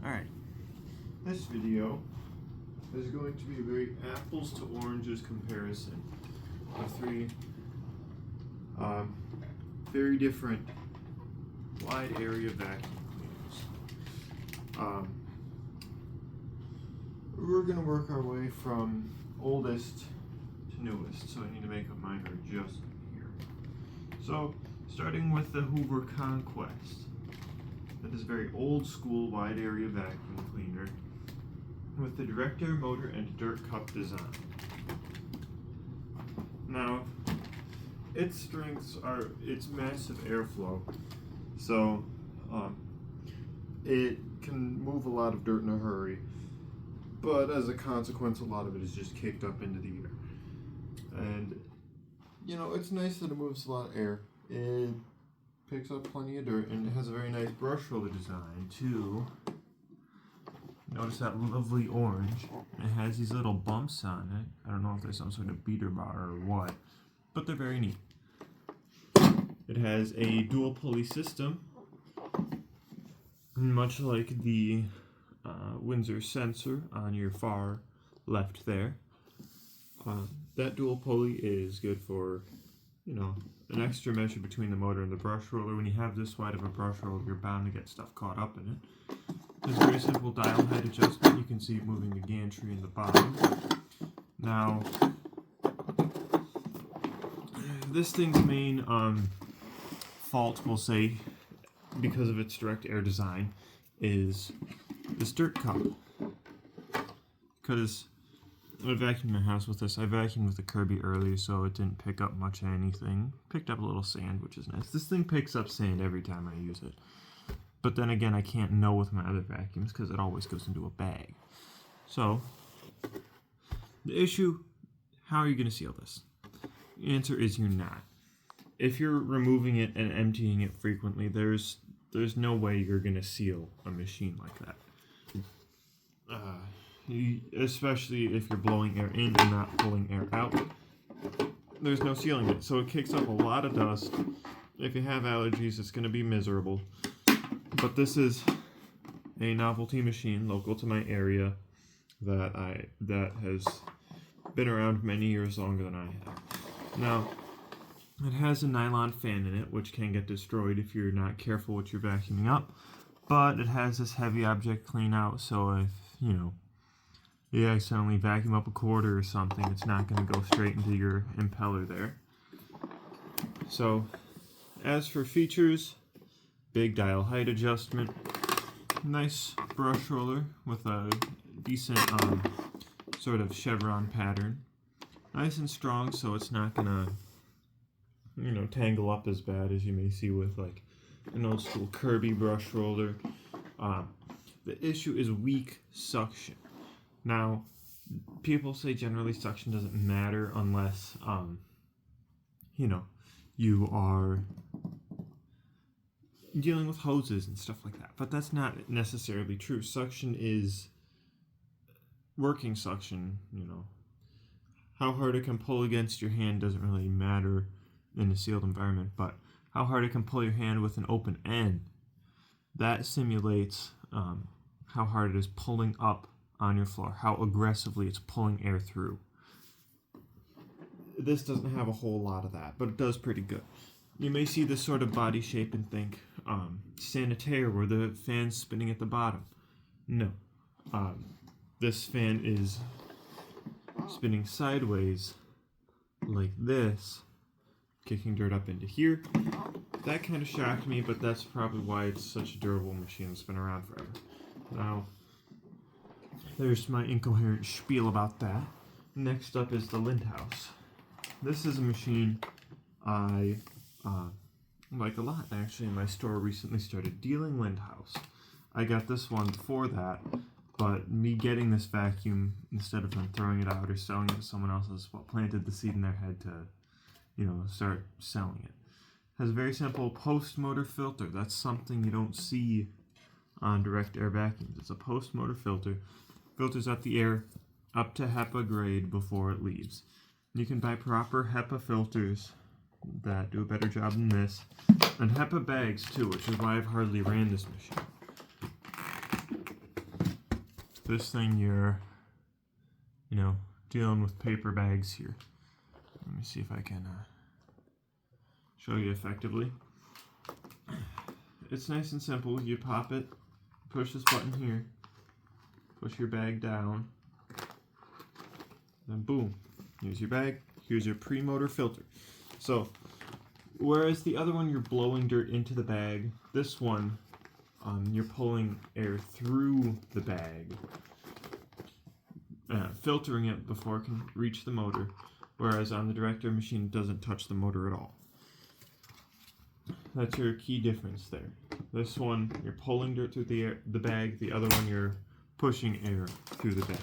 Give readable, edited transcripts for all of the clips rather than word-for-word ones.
Alright, this video is going to be a very apples to oranges comparison of three very different wide area vacuum cleaners. We're going to work our way from oldest to newest, so I need to make a minor adjustment here. So, starting with the Hoover Conquest. That is a very old school wide area vacuum cleaner with the direct air motor and dirt cup design. Now, its strengths are its massive airflow, so it can move a lot of dirt in a hurry, but as a consequence a lot of it is just kicked up into the air. And you know, it's nice that it moves a lot of air. It picks up plenty of dirt, and it has a very nice brush roller design too. Notice that lovely orange. It has these little bumps on it. I don't know if there's some sort of beater bar or what, but they're very neat. It has a dual pulley system, much like the Windsor sensor on your far left there. That dual pulley is good for, you know, an extra measure between the motor and the brush roller. When you have this wide of a brush roller, you're bound to get stuff caught up in it. There's a very simple dial height adjustment. You can see it moving the gantry in the bottom. Now, this thing's main fault, we'll say, because of its direct air design, is this dirt cup. Because I vacuumed my house with this. I vacuumed with the Kirby earlier, so it didn't pick up much of anything. Picked up a little sand, which is nice. This thing picks up sand every time I use it. But then again, I can't know with my other vacuums because it always goes into a bag. So, the issue, how are you going to seal this? The answer is you're not. If you're removing it and emptying it frequently, there's no way you're going to seal a machine like that. Especially if you're blowing air in and not pulling air out. There's no sealing it, so it kicks up a lot of dust. If you have allergies, it's going to be miserable. But this is a novelty machine local to my area that has been around many years longer than I have. Now, it has a nylon fan in it, which can get destroyed if you're not careful with your vacuuming up. But it has this heavy object clean out, so if, you know, you accidentally vacuum up a quarter or something, it's not going to go straight into your impeller there. So, as for features, big dial height adjustment, nice brush roller with a decent sort of chevron pattern, nice and strong, so it's not going to, you know, tangle up as bad as you may see with like an old school Kirby brush roller. The issue is weak suction. Now, people say generally suction doesn't matter unless, you know, you are dealing with hoses and stuff like that. But that's not necessarily true. Suction is working suction, you know. How hard it can pull against your hand doesn't really matter in a sealed environment, but how hard it can pull your hand with an open end, that simulates how hard it is pulling up on your floor, how aggressively it's pulling air through. This doesn't have a whole lot of that, but it does pretty good. You may see this sort of body shape and think, Sanitaire, where the fan's spinning at the bottom. No. This fan is spinning sideways like this, kicking dirt up into here. That kind of shocked me, but that's probably why it's such a durable machine that's been around forever. Now, there's my incoherent spiel about that. Next up is the Lindhaus. This is a machine I like a lot. Actually, my store recently started dealing Lindhaus. I got this one before that, but me getting this vacuum, instead of them throwing it out or selling it to someone else, is what planted the seed in their head to, you know, start selling it. Has a very simple post-motor filter. That's something you don't see on direct air vacuums. It's a post-motor filter. Filters out the air up to HEPA grade before it leaves. You can buy proper HEPA filters that do a better job than this, and HEPA bags too, which is why I've hardly ran this machine. This thing you're, dealing with paper bags here. Let me see if I can show you effectively. It's nice and simple. You pop it, push this button here, push your bag down, then boom, here's your bag, here's your pre-motor filter. So, whereas the other one you're blowing dirt into the bag, this one you're pulling air through the bag, filtering it before it can reach the motor, whereas on the direct air machine it doesn't touch the motor at all. That's your key difference there. This one, you're pulling dirt through the bag. The other one, you're pushing air through the bag.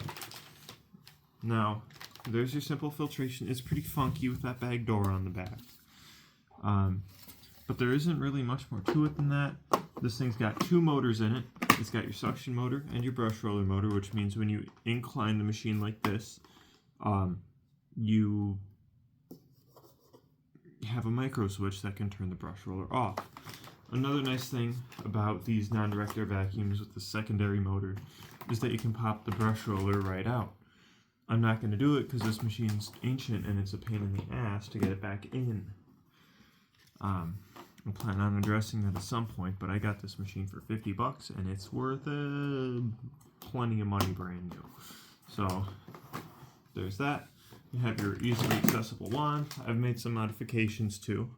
Now, there's your simple filtration. It's pretty funky with that bag door on the back. But there isn't really much more to it than that. This thing's got 2 motors in it. It's got your suction motor and your brush roller motor, which means when you incline the machine like this, you have a micro switch that can turn the brush roller off. Another nice thing about these non-direct air vacuums with the secondary motor is that you can pop the brush roller right out. I'm not going to do it because this machine's ancient and it's a pain in the ass to get it back in. I'm planning on addressing that at some point, but I got this machine for $50 and it's worth plenty of money brand new. So there's that. You have your easily accessible wand. I've made some modifications too.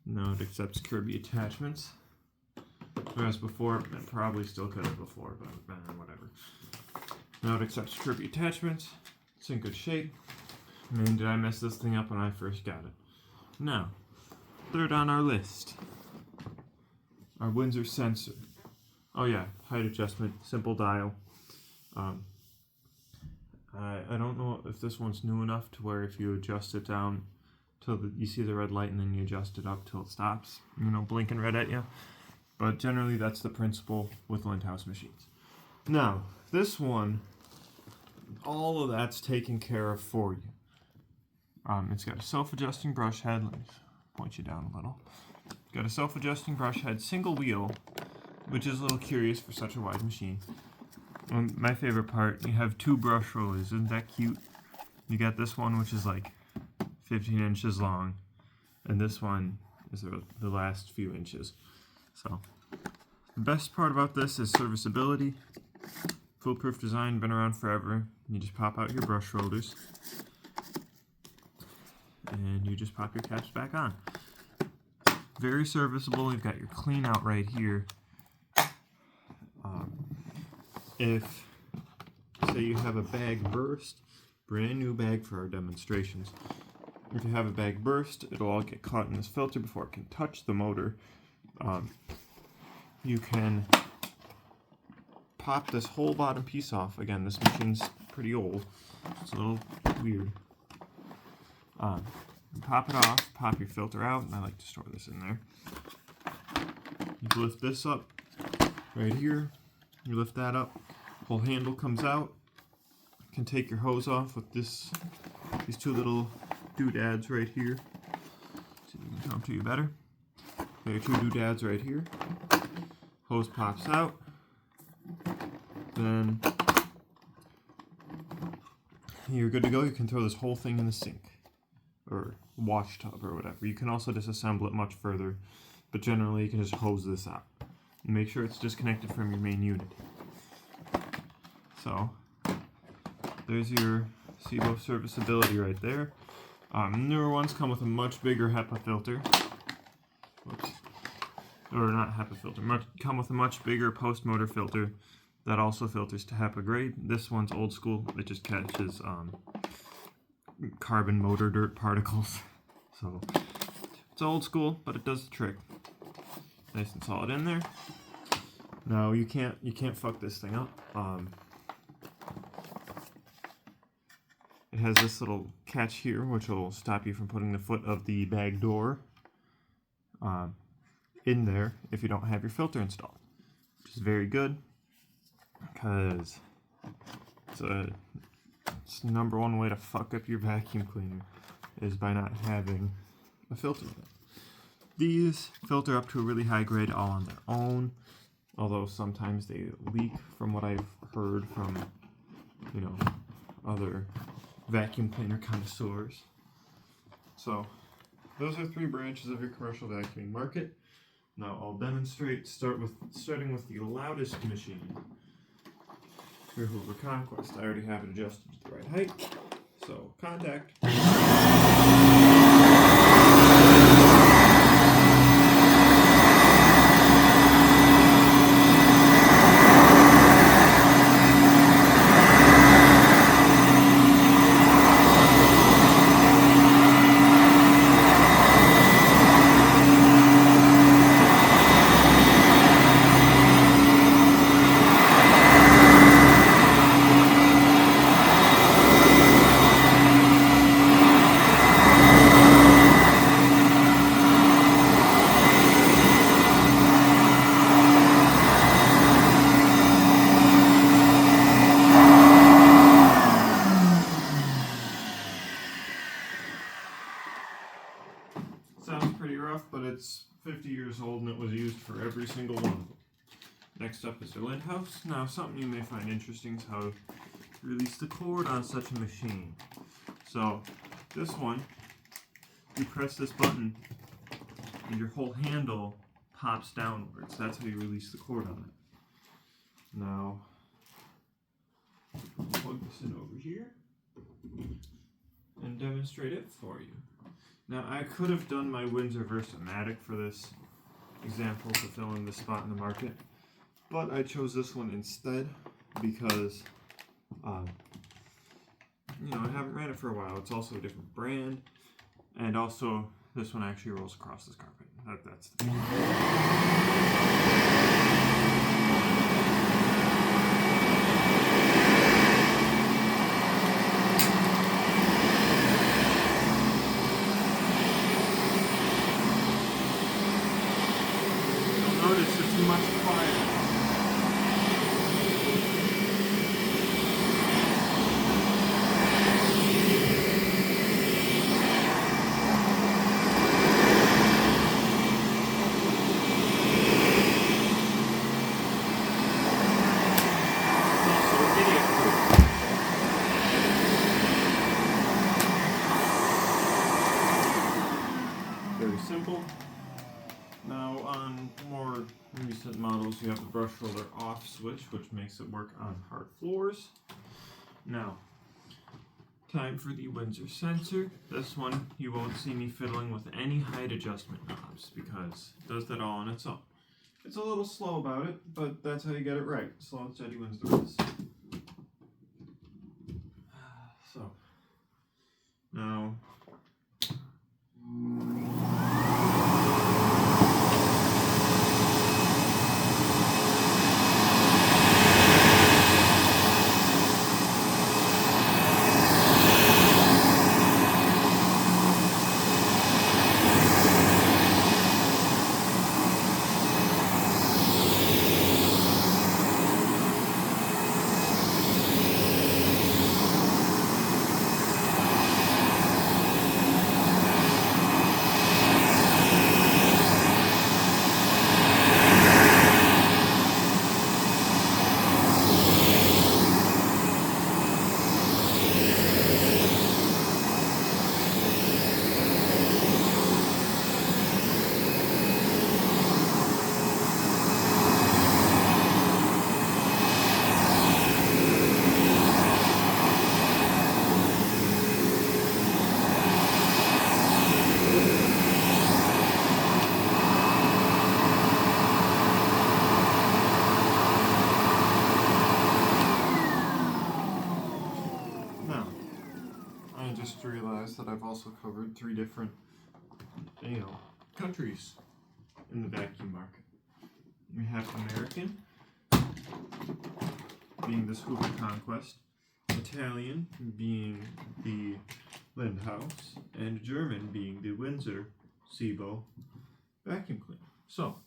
Now it accepts Kirby attachments. Whereas before, it probably still could have before, but whatever. Now it accepts Kirby attachments. It's in good shape. Man, did I mess this thing up when I first got it. Now, third on our list. Our Windsor sensor. Oh yeah, height adjustment, simple dial. I don't know if this one's new enough to where if you adjust it down till you see the red light and then you adjust it up till it stops, blinking red at you. But generally that's the principle with Lindhouse machines. Now, this one, all of that's taken care of for you. It's got a self-adjusting brush head. Let me point you down a little. It's got a self-adjusting brush head, single wheel, which is a little curious for such a wide machine. My favorite part, you have 2 brush rollers. Isn't that cute? You got this one, which is like 15 inches long, and this one is the last few inches. So, the best part about this is serviceability. Foolproof design, been around forever. You just pop out your brush rollers, and you just pop your caps back on. Very serviceable. You've got your clean out right here. If, say you have a bag burst, brand new bag for our demonstrations. If you have a bag burst, it'll all get caught in this filter before it can touch the motor. You can pop this whole bottom piece off. Again, this machine's pretty old. It's a little weird. Pop it off, pop your filter out, and I like to store this in there. You lift this up right here. You lift that up, whole handle comes out. You can take your hose off with these 2 little doodads right here. See if we can show them to you better. Got your 2 doodads right here. Hose pops out. Then you're good to go. You can throw this whole thing in the sink or wash tub or whatever. You can also disassemble it much further, but generally you can just hose this out. Make sure it's disconnected from your main unit. So, there's your SIBO serviceability right there. Newer ones come with a much bigger HEPA filter. Whoops. Or not HEPA filter, come with a much bigger post-motor filter that also filters to HEPA grade. This one's old school. It just catches carbon motor dirt particles. So, it's old school, but it does the trick. Nice and solid in there. No, you can't fuck this thing up. It has this little catch here, which will stop you from putting the foot of the bag door in there if you don't have your filter installed, which is very good because it's the #1 way to fuck up your vacuum cleaner is by not having a filter in it. These filter up to a really high grade all on their own. although sometimes they leak from what I've heard from, you know, other vacuum cleaner connoisseurs. So those are 3 branches of your commercial vacuuming market. Now I'll demonstrate, starting with the loudest machine, your Hoover Conquest. I already have it adjusted to the right height, so contact. Sounds pretty rough, but it's 50 years old and it was used for every single one of them. Next up is the Lindhouse. Now, something you may find interesting is how to release the cord on such a machine. So, this one, you press this button and your whole handle pops downwards. That's how you release the cord on it. Now, plug this in over here and demonstrate it for you. Now, I could have done my Windsor Versa-Matic for this example to fill in the spot in the market, but I chose this one instead because, you know, I haven't ran it for a while. It's also a different brand, and also this one actually rolls across this carpet. That's the Notice it's much quieter. Very simple. Now, on more recent models, you have the brush roller off switch, which makes it work on hard floors. Now, time for the Windsor sensor. This one, you won't see me fiddling with any height adjustment knobs because it does that all on its own. It's a little slow about it, but that's how you get it right. Slow and steady wins the race. So, now, I just realized that I've also covered 3 different, countries in the vacuum market. We have American, being this Hoover Conquest, Italian being the Lindhouse, and German being the Windsor Cibo vacuum cleaner. So,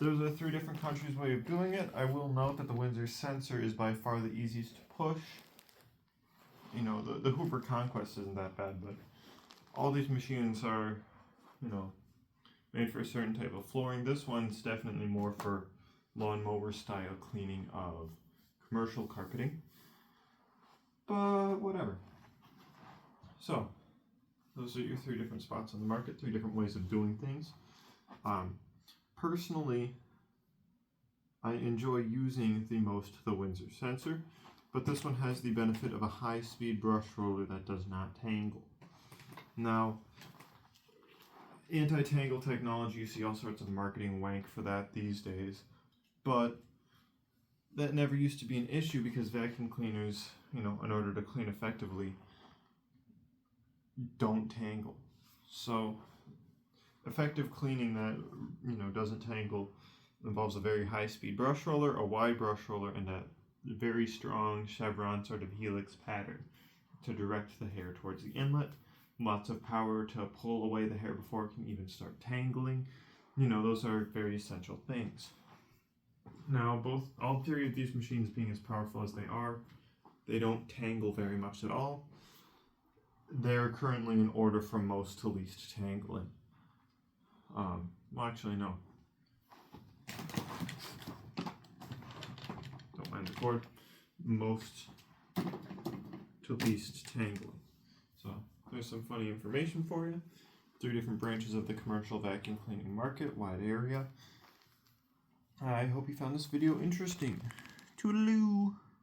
those are 3 different countries' way of doing it. I will note that the Windsor sensor is by far the easiest to push. You know, the Hoover Conquest isn't that bad, but all these machines are, made for a certain type of flooring. This one's definitely more for lawnmower style cleaning of commercial carpeting. But whatever. So, those are your 3 different spots on the market, 3 different ways of doing things. Personally, I enjoy using the Windsor sensor, but this one has the benefit of a high-speed brush roller that does not tangle. Now, anti-tangle technology, you see all sorts of marketing wank for that these days, but that never used to be an issue because vacuum cleaners, in order to clean effectively, don't tangle. So, effective cleaning that, doesn't tangle involves a very high-speed brush roller, a wide brush roller, and a very strong chevron sort of helix pattern to direct the hair towards the inlet. Lots of power to pull away the hair before it can even start tangling. Those are very essential things. Now, all 3 of these machines being as powerful as they are, they don't tangle very much at all. They're currently in order from most to least tangling. Well, actually, no. Don't mind the cord. Most to least tangling. So, there's some funny information for you. 3 different branches of the commercial vacuum cleaning market, wide area. I hope you found this video interesting. Toodaloo!